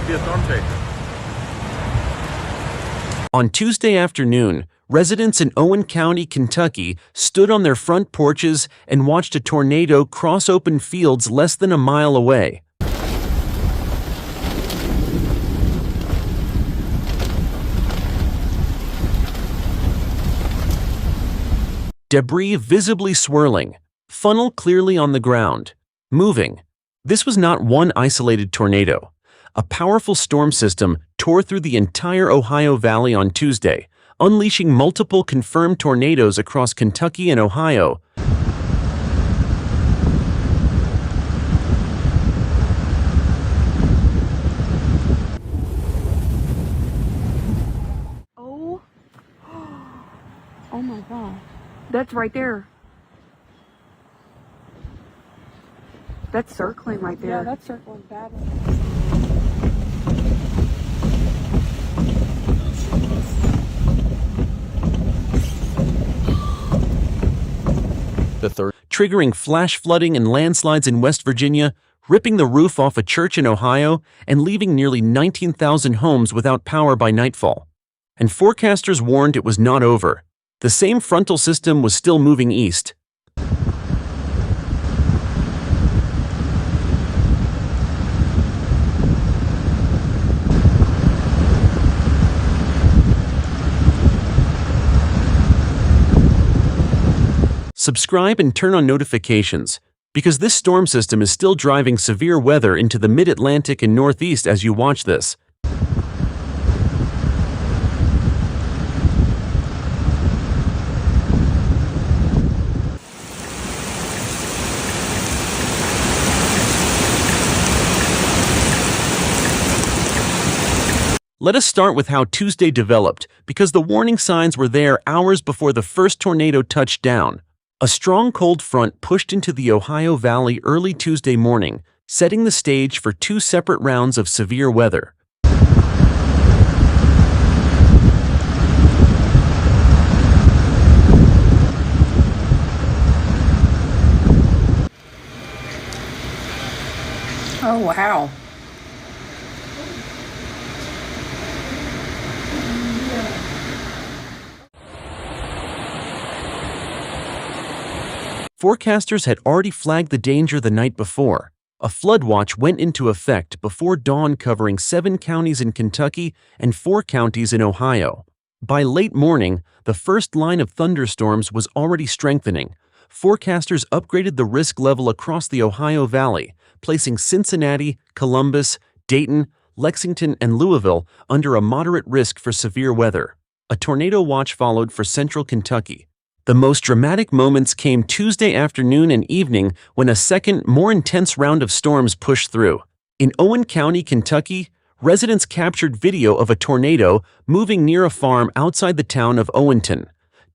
be a storm chaser. On Tuesday afternoon, residents in Owen County, Kentucky, stood on their front porches and watched a tornado cross open fields less than a mile away. Debris visibly swirling, funnel clearly on the ground, moving. This was not one isolated tornado. A powerful storm system tore through the entire Ohio Valley on Tuesday, unleashing multiple confirmed tornadoes across Kentucky and Ohio. Oh my God. That's right there. That's circling right there. Yeah, that's circling badly. Triggering flash flooding and landslides in West Virginia, ripping the roof off a church in Ohio, and leaving nearly 19,000 homes without power by nightfall. And forecasters warned it was not over. The same frontal system was still moving east. Subscribe and turn on notifications, because this storm system is still driving severe weather into the mid-Atlantic and Northeast as you watch this. Let us start with how Tuesday developed, because the warning signs were there hours before the first tornado touched down. A strong cold front pushed into the Ohio Valley early Tuesday morning, setting the stage for two separate rounds of severe weather. Oh, wow. Forecasters had already flagged the danger the night before. A flood watch went into effect before dawn, covering 7 counties in Kentucky and 4 counties in Ohio. By late morning, the first line of thunderstorms was already strengthening. Forecasters upgraded the risk level across the Ohio Valley, placing Cincinnati, Columbus, Dayton, Lexington, and Louisville under a moderate risk for severe weather. A tornado watch followed for central Kentucky. The most dramatic moments came Tuesday afternoon and evening when a second, more intense round of storms pushed through. In Owen County, Kentucky, residents captured video of a tornado moving near a farm outside the town of Owenton.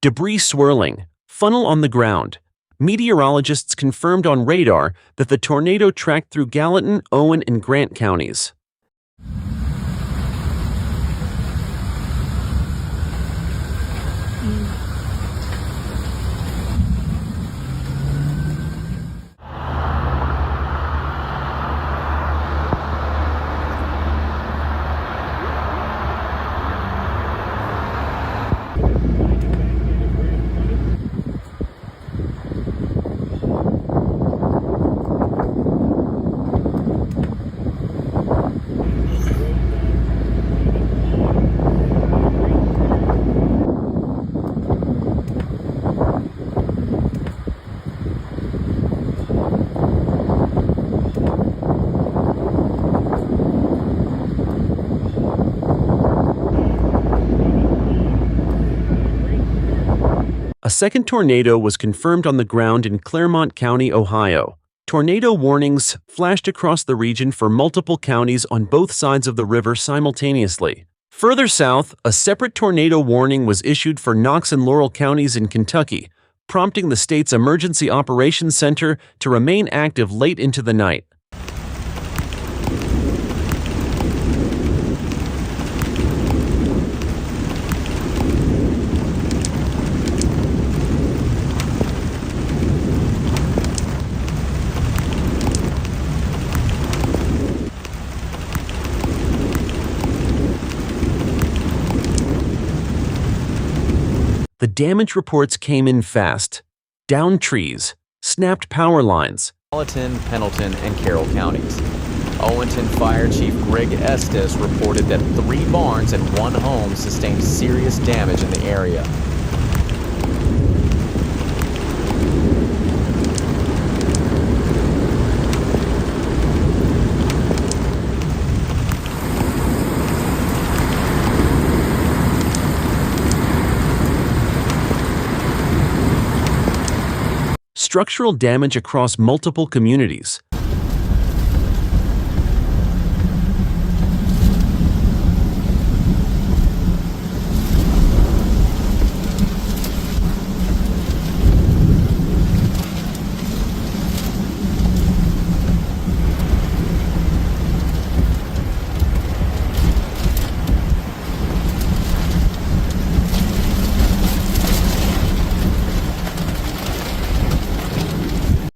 Debris swirling, funnel on the ground. Meteorologists confirmed on radar that the tornado tracked through Gallatin, Owen, and Grant counties. A second tornado was confirmed on the ground in Clermont County, Ohio. Tornado warnings flashed across the region for multiple counties on both sides of the river simultaneously. Further south, a separate tornado warning was issued for Knox and Laurel counties in Kentucky, prompting the state's Emergency Operations Center to remain active late into the night. The damage reports came in fast. Downed trees, snapped power lines. Gallatin, Pendleton, and Carroll counties. Owenton Fire Chief Greg Estes reported that 3 barns and 1 home sustained serious damage in the area. Structural damage across multiple communities.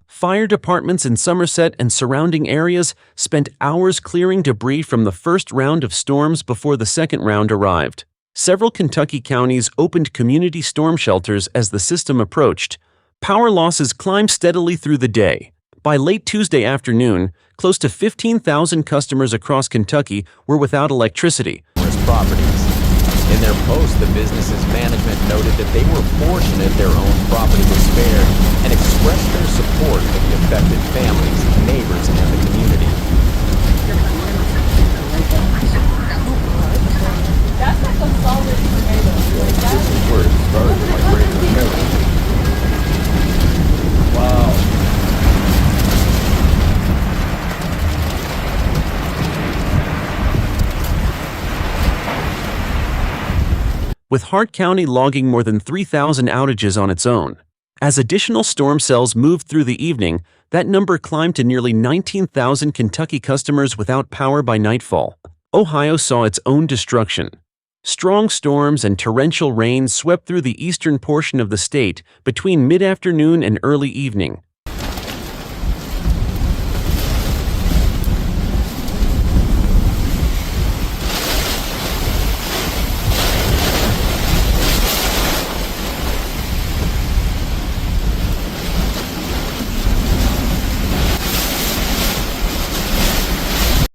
Fire departments in Somerset and surrounding areas spent hours clearing debris from the first round of storms before the second round arrived. Several Kentucky counties opened community storm shelters as the system approached. Power losses climbed steadily through the day. By late Tuesday afternoon, close to 15,000 customers across Kentucky were without electricity. Properties. In their post, the business's management noted that they were fortunate their own property was spared and expressed their support for the affected families, neighbors, and the community. That's like a solid tornado. This is where it started, like right in the middle. Wow. With Hart County logging more than 3,000 outages on its own. As additional storm cells moved through the evening, that number climbed to nearly 19,000 Kentucky customers without power by nightfall. Ohio saw its own destruction. Strong storms and torrential rain swept through the eastern portion of the state between mid-afternoon and early evening.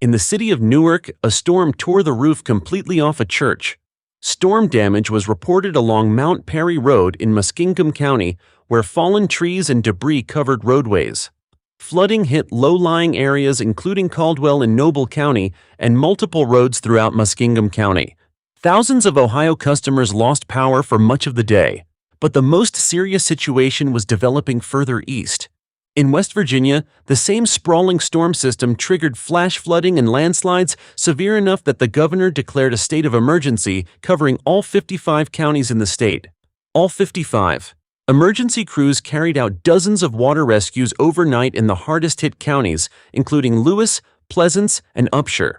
In the city of Newark, a storm tore the roof completely off a church. Storm damage was reported along Mount Perry Road in Muskingum County, where fallen trees and debris covered roadways. Flooding hit low-lying areas including Caldwell and Noble County and multiple roads throughout Muskingum County. Thousands of Ohio customers lost power for much of the day, but the most serious situation was developing further east. In West Virginia, the same sprawling storm system triggered flash flooding and landslides severe enough that the governor declared a state of emergency covering all 55 counties in the state. All 55. Emergency crews carried out dozens of water rescues overnight in the hardest-hit counties, including Lewis, Pleasants, and Upshur.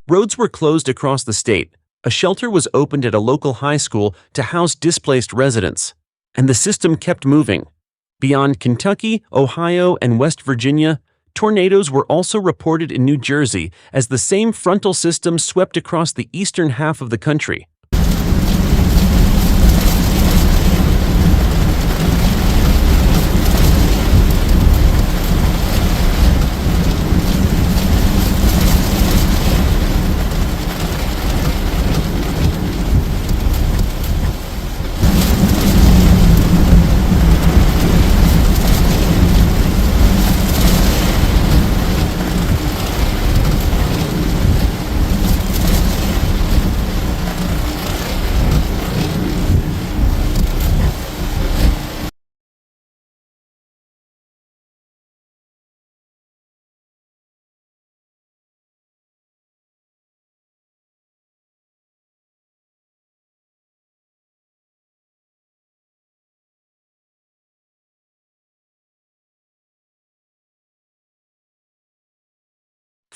Roads were closed across the state. A shelter was opened at a local high school to house displaced residents. And the system kept moving. Beyond Kentucky, Ohio, and West Virginia, tornadoes were also reported in New Jersey as the same frontal system swept across the eastern half of the country.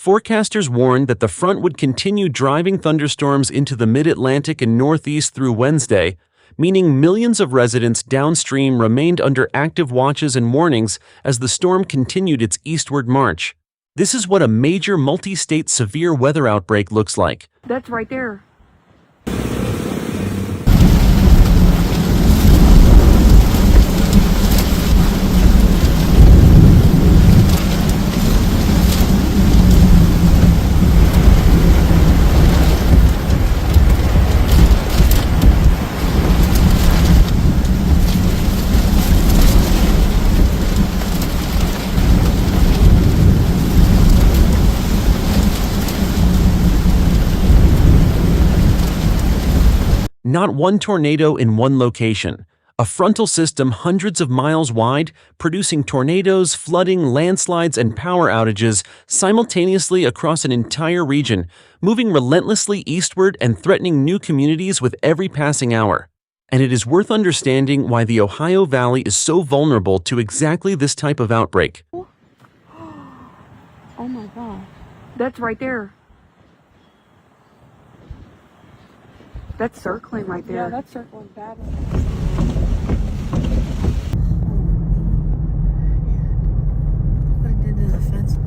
Forecasters warned that the front would continue driving thunderstorms into the mid-Atlantic and Northeast through Wednesday, meaning millions of residents downstream remained under active watches and warnings as the storm continued its eastward march. This is what a major multi-state severe weather outbreak looks like. That's right there. Not one tornado in one location. A frontal system hundreds of miles wide, producing tornadoes, flooding, landslides, and power outages simultaneously across an entire region, moving relentlessly eastward and threatening new communities with every passing hour. And it is worth understanding why the Ohio Valley is so vulnerable to exactly this type of outbreak. Oh my God. That's right there. That's circling right there. Yeah, that's circling badly. What it did to the fence.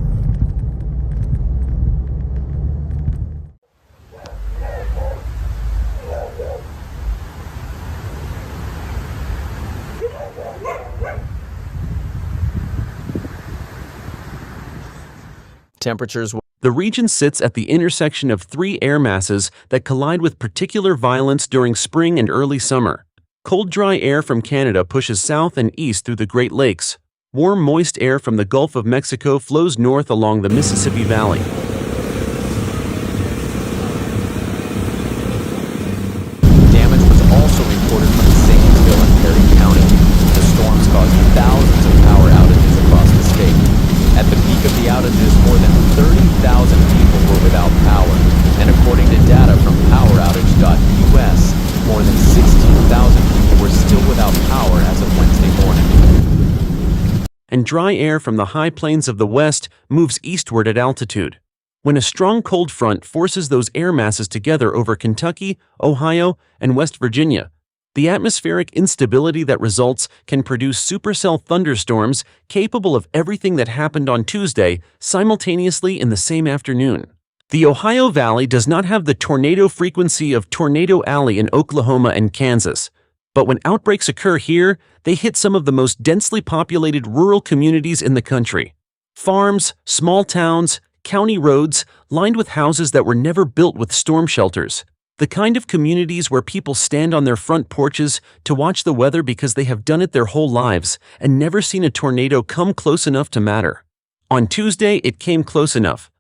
Temperatures. The region sits at the intersection of three air masses that collide with particular violence during spring and early summer. Cold, dry air from Canada pushes south and east through the Great Lakes. Warm, moist air from the Gulf of Mexico flows north along the Mississippi Valley. Damage was also reported from Zanesville and Perry County. The storms caused thousands of power outages across the state. At the peak of the outages, more than 30,000 people were without power. And according to data from poweroutage.us, more than 16,000 people were still without power as of Wednesday morning. And dry air from the high plains of the west moves eastward at altitude. When a strong cold front forces those air masses together over Kentucky, Ohio, and West Virginia, the atmospheric instability that results can produce supercell thunderstorms capable of everything that happened on Tuesday simultaneously in the same afternoon. The Ohio Valley does not have the tornado frequency of Tornado Alley in Oklahoma and Kansas, but when outbreaks occur here, they hit some of the most densely populated rural communities in the country. Farms, small towns, county roads lined with houses that were never built with storm shelters. The kind of communities where people stand on their front porches to watch the weather because they have done it their whole lives and never seen a tornado come close enough to matter. On Tuesday, it came close enough.